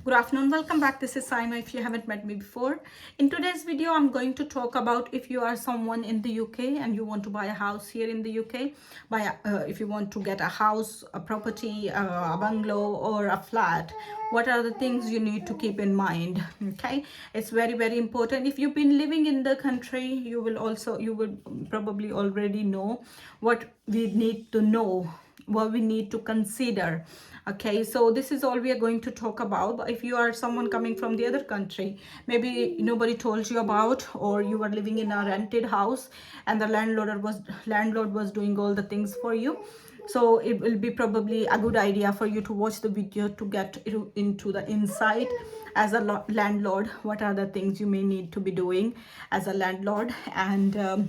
Good afternoon, welcome back. This is Saima if you haven't met me before. In today's video, I'm going to talk about if you are someone in the UK and you want to buy a house here in the UK, if you want to get a house, a property, a bungalow or a flat, what are the things you need to keep in mind? Okay, it's very important. If you've been living in the country, you will probably already know what we need to know, what we need to consider. Okay, so this is all we are going to talk about. But if you are someone coming from the other country, maybe nobody told you about, or you were living in a rented house and the landlord was doing all the things for you, so it will be probably a good idea for you to watch the video to get into the insight as a landlord, what are the things you may need to be doing as a landlord. And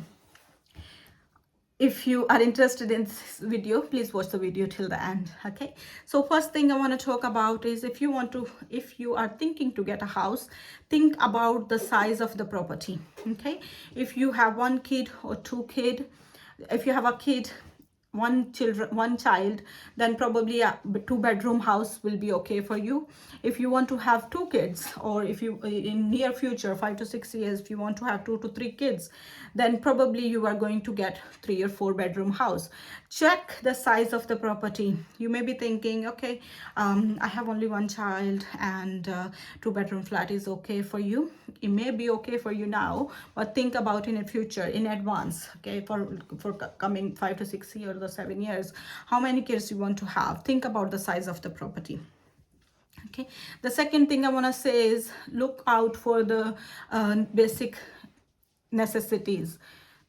if you are interested in this video, please watch the video till the end. Okay, so first thing I want to talk about is if you are thinking to get a house, think about the size of the property. Okay, if you have one kid or two kid, if you have a kid, one child, then probably a two-bedroom house will be okay for you. If you want to have two kids, or if you in near future 5 to 6 years, if you want to have 2 to 3 kids, then probably you are going to get 3 or 4 bedroom house. Check the size of the property. You may be thinking, okay, I have only one child and two-bedroom flat is okay for you. It may be okay for you now, but think about in the future, in advance. Okay, for coming 5 to 6 years or 7 years, how many kids you want to have. Think about the size of the property. Okay, the second thing I want to say is look out for the basic necessities.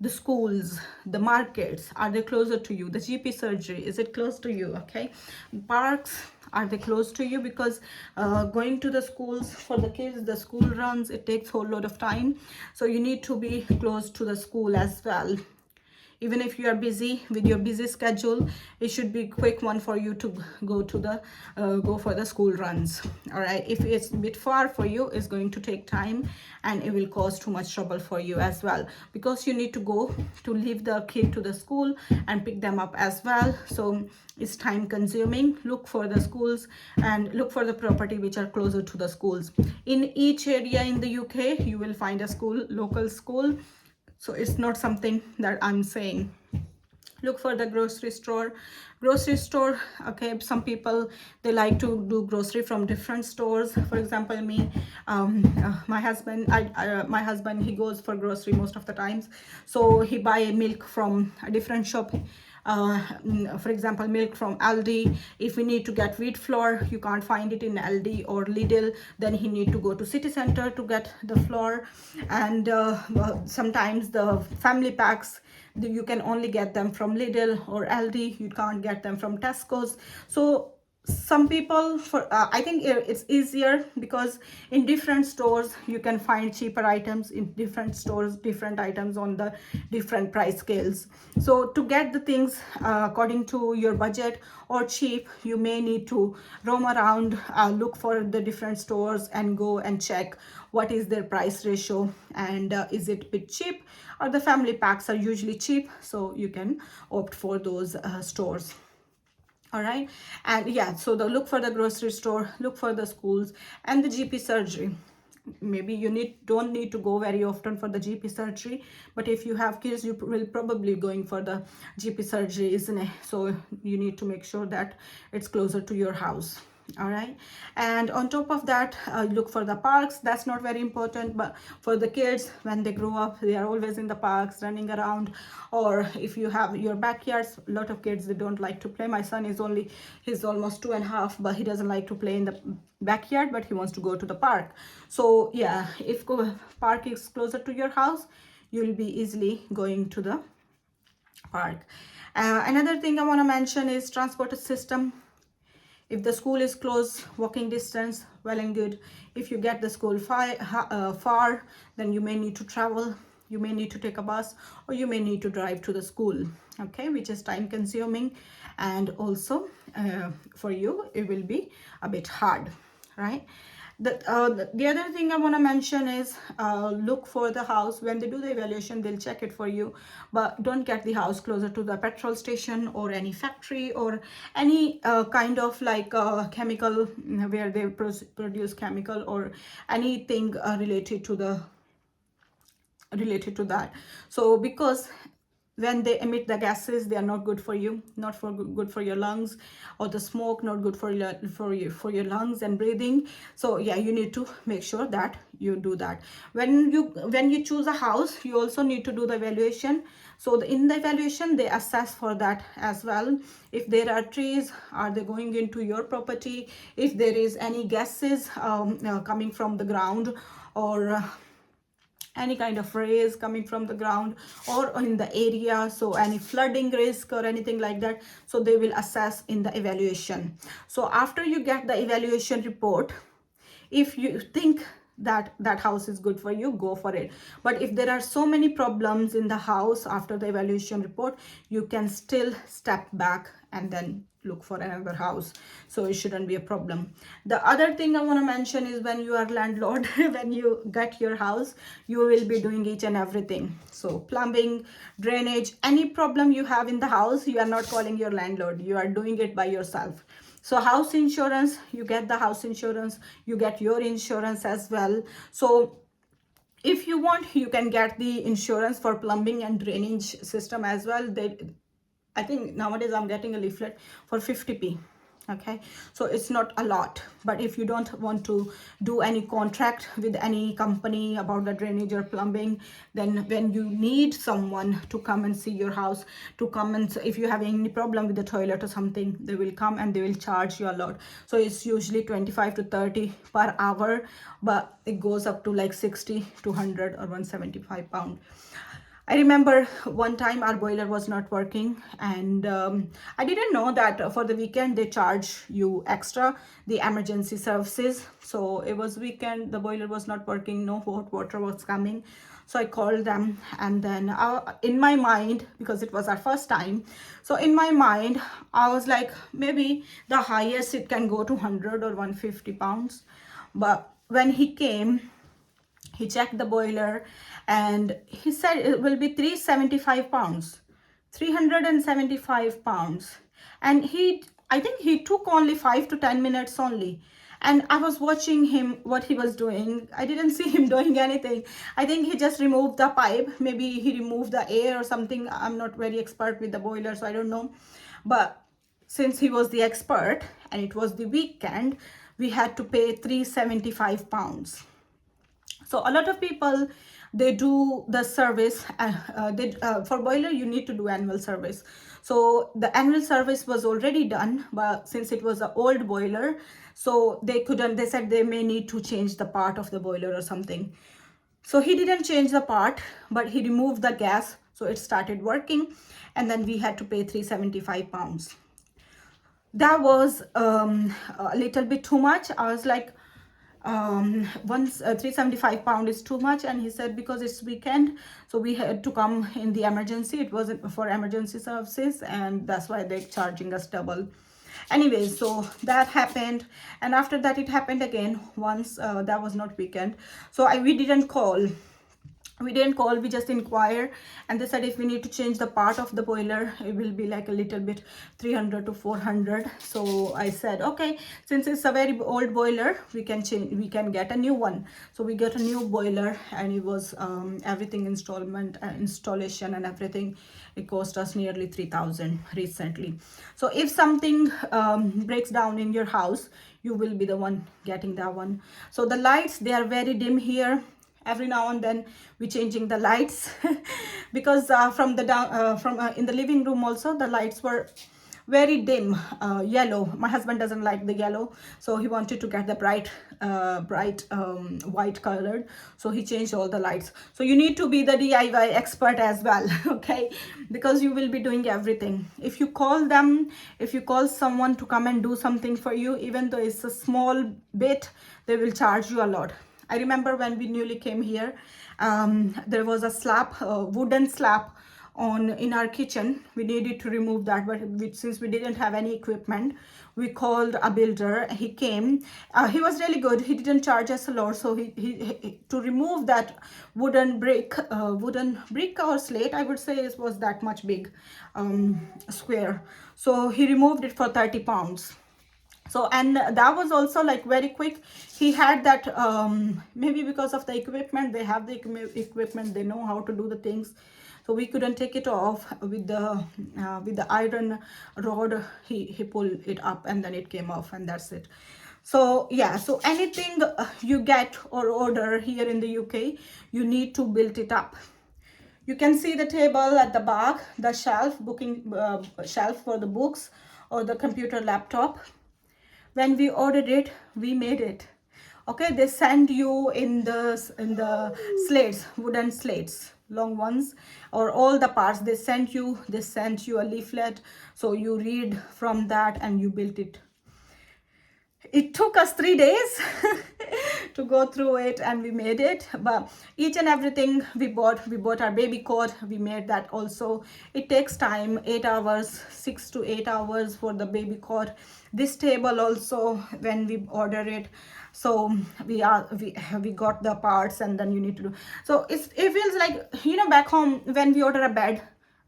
The schools, the markets, are they closer to you? The GP surgery, is it close to you? Okay, parks, are they close to you? Because going to the schools for the kids, the school runs, it takes a whole lot of time, so you need to be close to the school as well. Even if you are busy with your busy schedule, it should be a quick one for you to go for the school runs. All right, if it's a bit far for you, it's going to take time and it will cause too much trouble for you as well, because you need to go to leave the kid to the school and pick them up as well, so it's time consuming. Look for the schools and look for the property which are closer to the schools. In each area in the UK, you will find a school, local school, so it's not something that I'm saying. Look for the grocery store. Okay, some people, they like to do grocery from different stores. For example, me, my husband, he goes for grocery most of the times, so he buy milk from a different shop. For example, milk from Aldi. If we need to get wheat flour, you can't find it in Aldi or Lidl, then he need to go to city center to get the flour. And sometimes the family packs, you can only get them from Lidl or Aldi, you can't get them from Tesco's. So some people, I think it's easier because in different stores you can find cheaper items, in different stores different items on the different price scales. So to get the things according to your budget or cheap, you may need to roam around, look for the different stores and go and check what is their price ratio, and is it a bit cheap, or the family packs are usually cheap, so you can opt for those stores. All right, and yeah, so look for the grocery store, look for the schools, and the GP surgery. Maybe you don't need to go very often for the GP surgery, but if you have kids, you will probably going for the GP surgery, isn't it? So you need to make sure that it's closer to your house. All right, and on top of that, look for the parks. That's not very important, but for the kids, when they grow up, they are always in the parks running around. Or if you have your backyards, a lot of kids, they don't like to play. My son he's almost 2.5, but he doesn't like to play in the backyard, but he wants to go to the park. So yeah, if park is closer to your house, you'll be easily going to the park. Another thing I want to mention is transport system. If the school is close, walking distance, well and good. If you get the school far, then you may need to travel. You may need to take a bus, or you may need to drive to the school, okay, which is time consuming, and also for you it will be a bit hard, right? The other thing I want to mention is look for the house. When they do the evaluation, they'll check it for you, but don't get the house closer to the petrol station or any factory or any kind of like chemical where they produce chemical or anything related to that. So because when they emit the gases, they are not good for you, not for good for your lungs, or the smoke not good for your lungs and breathing. So yeah, you need to make sure that you do that. When you choose a house, you also need to do the evaluation. So in the evaluation, they assess for that as well. If there are trees, are they going into your property? If there is any gases coming from the ground, or any kind of rays coming from the ground or in the area, so any flooding risk or anything like that, so they will assess in the evaluation. So after you get the evaluation report, if you think that that house is good for you, go for it. But if there are so many problems in the house after the evaluation report, you can still step back and then look for another house. So it shouldn't be a problem. The other thing I want to mention is when you are landlord, when you get your house, you will be doing each and everything. So plumbing, drainage, any problem you have in the house, you are not calling your landlord, you are doing it by yourself. So house insurance, you get the house insurance, you get your insurance as well. So if you want, you can get the insurance for plumbing and drainage system as well. I think nowadays I'm getting a leaflet for 50p. Okay, so it's not a lot, but if you don't want to do any contract with any company about the drainage or plumbing, then when you need someone to come and see your house, to come and if you have any problem with the toilet or something, they will come and they will charge you a lot. So it's usually 25 to 30 per hour, but it goes up to like 60 to 100 or 175 pound. I remember one time our boiler was not working, and I didn't know that for the weekend they charge you extra the emergency services. So it was weekend, the boiler was not working, no hot water was coming. So I called them, and then in my mind, because it was our first time, so in my mind I was like, maybe the highest it can go to 100 or 150 pounds. But when he came, he checked the boiler and he said it will be 375 pounds, 375 pounds. And I think he took only 5 to 10 minutes only. And I was watching him, what he was doing. I didn't see him doing anything. I think he just removed the pipe. Maybe he removed the air or something. I'm not very expert with the boiler, so I don't know. But since he was the expert and it was the weekend, we had to pay 375 pounds. So a lot of people, they do the service, for boiler you need to do annual service. So the annual service was already done, but since it was an old boiler, so they said they may need to change the part of the boiler or something. So he didn't change the part, but he removed the gas, so it started working, and then we had to pay 375 pounds. That was a little bit too much. I was like, once 375 pound is too much. And he said because it's weekend, so we had to come in the emergency, it wasn't for emergency services, and that's why they're charging us double. Anyway, so that happened, and after that it happened again once. That was not weekend, so we didn't call, we just inquire, and they said if we need to change the part of the boiler, it will be like a little bit 300 to 400. So I said, okay, since it's a very old boiler, we can get a new one. So we get a new boiler, and it was everything installation and everything, it cost us nearly 3,000 recently. So if something breaks down in your house, you will be the one getting that one. So the lights, they are very dim here. Every now and then we're changing the lights because from in the living room also the lights were very dim, yellow. My husband doesn't like the yellow, so he wanted to get the bright white colored, so he changed all the lights. So you need to be the DIY expert as well, okay, because you will be doing everything. If you call someone to come and do something for you, even though it's a small bit, they will charge you a lot. I remember when we newly came here, there was a slab, wooden slab on in our kitchen. We needed to remove that, but since we didn't have any equipment, we called a builder. He came. He was really good. He didn't charge us a lot, so he to remove that wooden brick or slate, I would say it was that much big, square. So he removed it for 30 pounds. So, and that was also like very quick. He had that, maybe because of the equipment, they have the equipment, they know how to do the things. So we couldn't take it off with the iron rod. He pulled it up and then it came off, and that's it. So yeah, so anything you get or order here in the UK, you need to build it up. You can see the table at the back, the shelf, booking shelf for the books or the computer laptop. When we ordered it, we made it. Okay, they send you in the slates, wooden slates, long ones, or all the parts. They sent you a leaflet, so you read from that and you built it. It took us 3 days to go through it, and we made it. But each and everything we bought our baby cot, we made that also. It takes time, 8 hours, 6 to 8 hours for the baby cot. This table also, when we order it, so we got the parts, and then you need to do. So it feels like, you know, back home when we order a bed,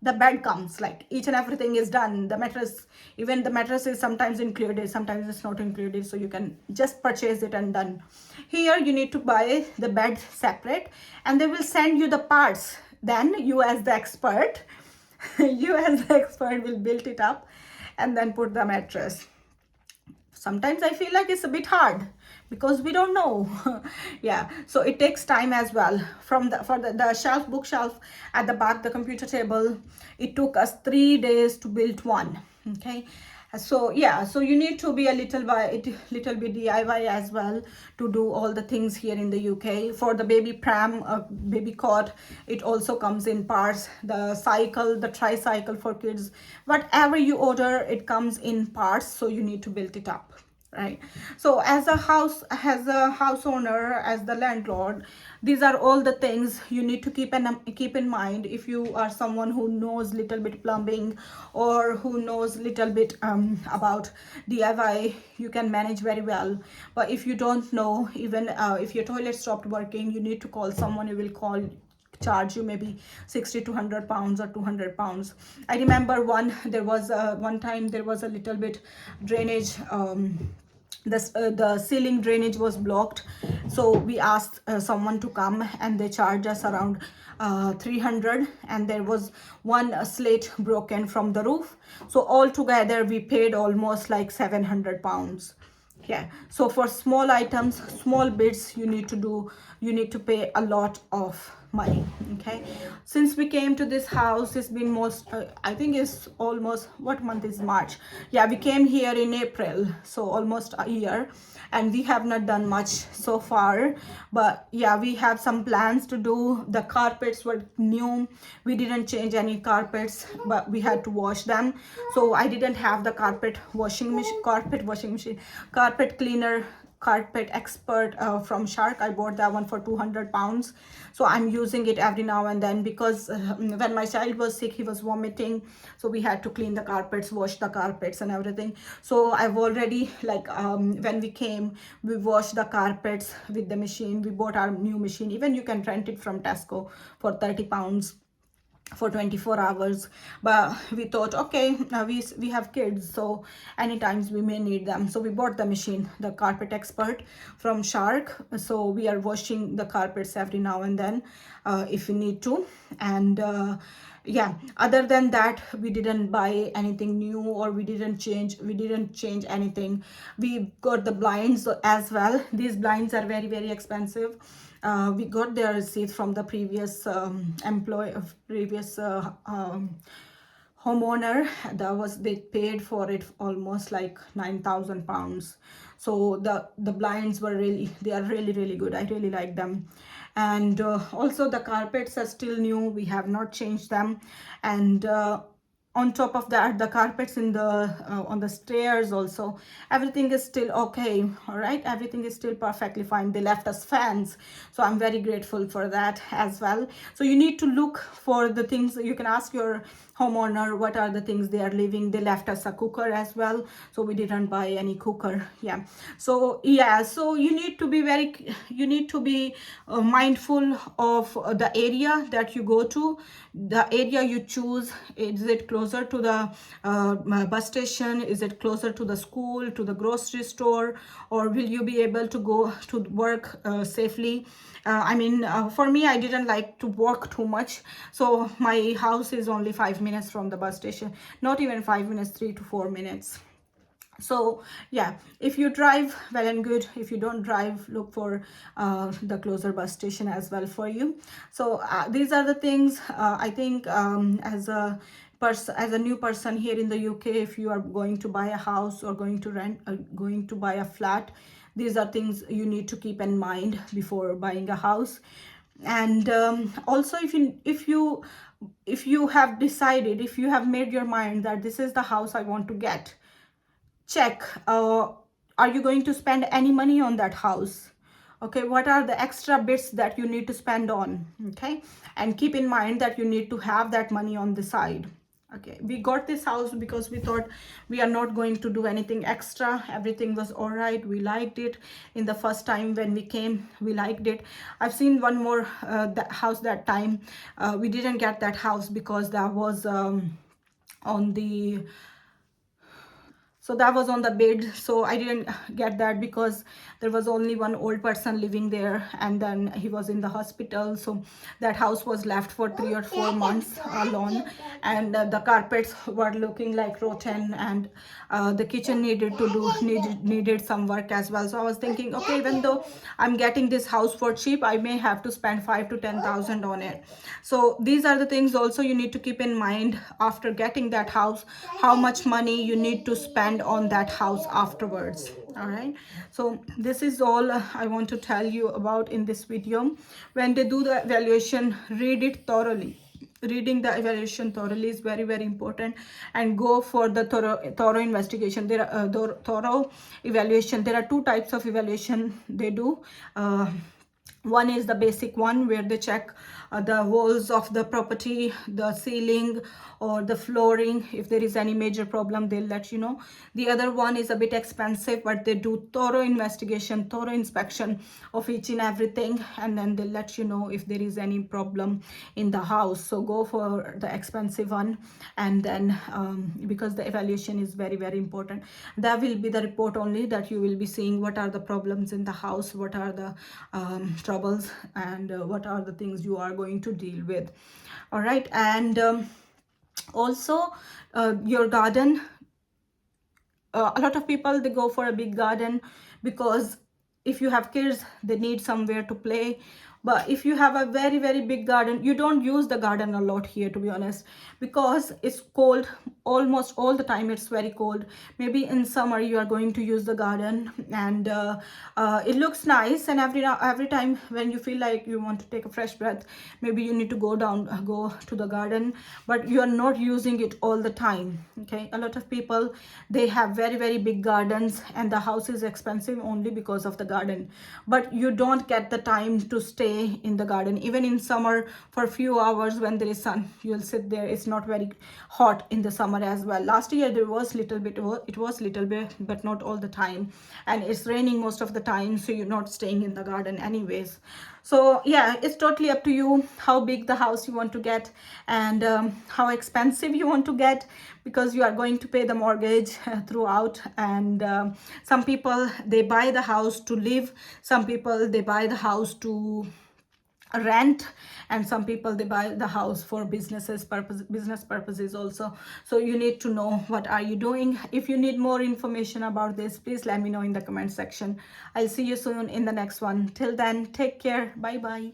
the bed comes, like each and everything is done. The mattress, even the mattress is sometimes included, sometimes it's not included, so you can just purchase it and done. Here you need to buy the bed separate, and they will send you the parts. Then you as the expert will build it up and then put the mattress. Sometimes I feel like it's a bit hard because we don't know. Yeah, so it takes time as well. For the shelf, bookshelf at the back, the computer table, it took us 3 days to build one. Okay, so yeah, so you need to be a little bit DIY as well to do all the things here in the UK. For the baby pram, baby cot, it also comes in parts. The cycle, the tricycle for kids, whatever you order, it comes in parts, so you need to build it up, right? So as a house owner, as the landlord, these are all the things you need to keep in mind. If you are someone who knows little bit plumbing or who knows little bit about DIY, you can manage very well. But if you don't know, even if your toilet stopped working, you need to call someone who will charge you maybe 60 to 100 pounds or 200 pounds. I remember one time there was a little bit drainage, the ceiling drainage was blocked, so we asked someone to come, and they charged us around 300, and there was one slate broken from the roof, so altogether we paid almost like 700 pounds. Yeah, so for small items, small bits, you need to pay a lot of money. Okay, since we came to this house, it's been I think it's almost, what month is March? Yeah, we came here in April, so almost a year, and we have not done much so far. But yeah, we have some plans to do. The carpets were new, we didn't change any carpets, but we had to wash them, so I didn't have the carpet cleaner, carpet expert from Shark. I bought that one for 200 pounds, so I'm using it every now and then, because when my child was sick, he was vomiting, so we had to clean the carpets, wash the carpets and everything. So I've already, like, when we came, we washed the carpets with the machine. We bought our new machine. Even you can rent it from Tesco for 30 pounds for 24 hours. But we thought, okay, now we have kids, so anytime we may need them, so we bought the machine, the carpet expert from Shark. So we are washing the carpets every now and then if we need to. And yeah, other than that, we didn't buy anything new, or we didn't change anything. We got the blinds as well. These blinds are very, very expensive. We got their receipt from the previous homeowner. They paid for it almost like 9,000 pounds. So the blinds were really good. I really like them. And also the carpets are still new. We have not changed them. And on top of that, the carpets in the on the stairs also, everything is still okay. All right, everything is still perfectly fine. They left us fans, so I'm very grateful for that as well. So you need to look for the things. You can ask your homeowner what are the things they are leaving. They left us a cooker as well, so we didn't buy any cooker. Yeah, so yeah, so you need to be you need to be mindful of the area that you go to, the area you choose. Is it closer to the bus station? Is it closer to the school, to the grocery store? Or will you be able to go to work safely? I mean, for me, I didn't like to walk too much, so my house is only 5 minutes from the bus station. Not even 5 minutes, 3 to 4 minutes. So yeah, if you drive, well and good. If you don't drive, look for the closer bus station as well for you. So these are the things. I think as a new person here in the UK, if you are going to buy a house or going to rent, going to buy a flat, these are things you need to keep in mind before buying a house. And also, if you have decided, if you have made your mind that this is the house I want to get, check, are you going to spend any money on that house? Okay, what are the extra bits that you need to spend on? Okay, and keep in mind that you need to have that money on the side. Okay, we got this house because we thought we are not going to do anything extra. Everything was all right. We liked it. In the first time when we came, we liked it. I've seen one more house that time. We didn't get that house because that was on the so that was on the bid. So I didn't get that because there was only one old person living there, and then he was in the hospital. So that house was left for 3 or 4 months alone, and the carpets were looking like rotten, and the kitchen needed some work as well. So I was thinking, okay, even though I'm getting this house for cheap, I may have to spend 5 to 10,000 on it. So these are the things also you need to keep in mind after getting that house, how much money you need to spend on that house afterwards. All right, so this is all I want to tell you about in this video. When they do the evaluation, read it thoroughly. Reading the evaluation thoroughly is very, very important, and go for the thorough investigation. There are thorough evaluation. There are two types of evaluation they do. One is the basic one, where they check the walls of the property, the ceiling or the flooring. If there is any major problem, they'll let you know. The other one is a bit expensive, but they do thorough investigation, thorough inspection of each and everything, and then they'll let you know if there is any problem in the house. So go for the expensive one, and then because the evaluation is very, very important, that will be the report only that you will be seeing what are the problems in the house, what are the troubles, and what are the things you are going to deal with. All right, and also your garden. A lot of people, they go for a big garden because if you have kids, they need somewhere to play. But if you have a very, very big garden, you don't use the garden a lot here, to be honest, because it's cold almost all the time. It's very cold. Maybe in summer you are going to use the garden, and it looks nice, and every time when you feel like you want to take a fresh breath, maybe you need to go to the garden, but you are not using it all the time. Okay, a lot of people, they have very, very big gardens, and the house is expensive only because of the garden, but you don't get the time to stay in the garden. Even in summer, for a few hours when there is sun, you'll sit there. It's not very hot in the summer as well. Last year there was little bit, it was little bit, but not all the time, and it's raining most of the time, so you're not staying in the garden anyways. So yeah, it's totally up to you how big the house you want to get, and how expensive you want to get, because you are going to pay the mortgage throughout. And some people, they buy the house to live, some people, they buy the house to rent, and some people, they buy the house for business purposes also. So you need to know what are you doing. If you need more information about this, please let me know in the comment section. I'll see you soon in the next one. Till then, take care. Bye bye.